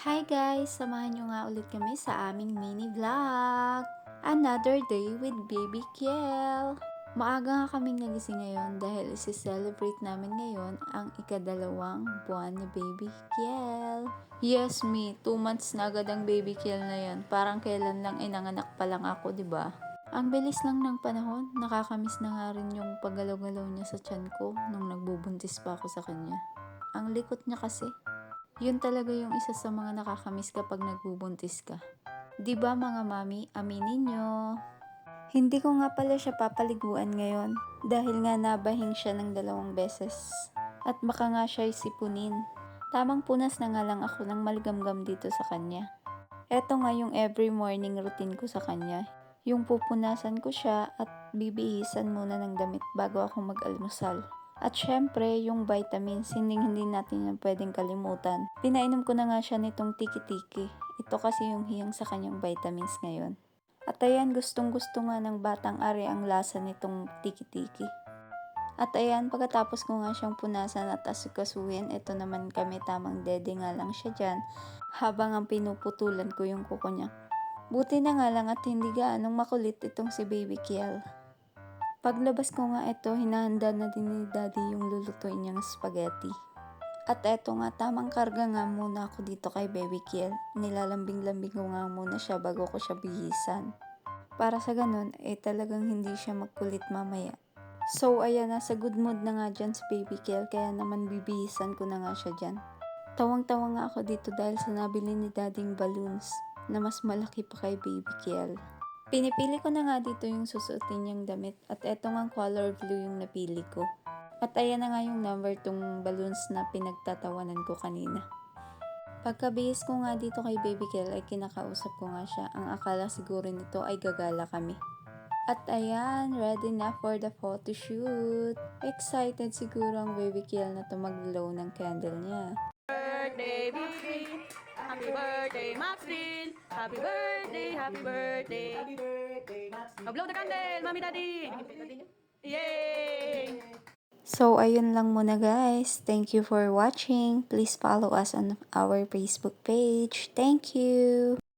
Hi guys! Samahan nyo nga ulit kami sa aming mini vlog. Another day with Baby Kiel. Maaga nga kaming nagising ngayon dahil isi-celebrate namin ngayon ang ikadalawang buwan ni Baby Kiel. Yes me, 2 months na agad ang Baby Kiel na yan. Parang kailan lang inanganak pa lang ako, di ba? Ang bilis lang ng panahon, nakakamiss na nga rin yung paggalaw-galaw niya sa tiyan ko nung nagbubuntis pa ako sa kanya. Ang likot niya kasi. Yun talaga yung isa sa mga nakakamiss kapag nagbubuntis ka. 'Di ba mga mami, aminin nyo? Hindi ko nga pala siya papaliguan ngayon dahil nga nabahing siya ng 2 beses. At baka nga siya'y sipunin. Tamang punas na nga lang ako ng maligamgam dito sa kanya. Eto nga yung every morning routine ko sa kanya. Yung pupunasan ko siya at bibihisan muna ng damit bago ako mag-almusal. At syempre, yung vitamins, hindi natin yan pwedeng kalimutan. Pinainom ko na nga siya nitong tiki-tiki. Ito kasi yung hiyang sa kanyang vitamins ngayon. At ayan, gustong gusto nga ng batang ari ang lasa nitong tiki-tiki. At ayan, pagkatapos ko nga siyang punasan at asikasuhin, ito naman kami tamang dede nga lang siya dyan. Habang ang pinuputulan ko yung kuko niya. Buti na nga lang at hindi gaanong makulit itong si Baby Kiel. Paglabas ko nga ito, hinahanda na din ni Daddy yung lulutuin niyang spaghetti. At eto nga, tamang karga nga muna ako dito kay Baby Kiel. Nilalambing-lambing ko nga muna siya bago ko siya bihisan. Para sa ganun, talagang hindi siya magkulit mamaya. So ayan, nasa good mood na nga dyan si Baby Kiel, kaya naman bibihisan ko na nga siya dyan. Tawang-tawa nga ako dito dahil sa nabili ni Daddy balloons na mas malaki pa kay Baby Kiel. Pinipili ko na nga dito yung susuotin niyang damit at eto nga color blue yung napili ko. At ayan na nga yung number tong balloons na pinagtatawanan ko kanina. Pagkabihis ko nga dito kay Baby Kiel ay kinakausap ko nga siya. Ang akala siguro nito ay gagala kami. At ayan, ready na for the photoshoot. Excited siguro ang Baby Kiel na tumaglaw ng candle niya. Birthday, Maxine! Happy birthday, Maxine! Happy birthday, happy birthday! Happy birthday, Maxine! Blow the candle, Mami Daddy! Yay! So, ayun lang muna guys. Thank you for watching. Please follow us on our Facebook page. Thank you!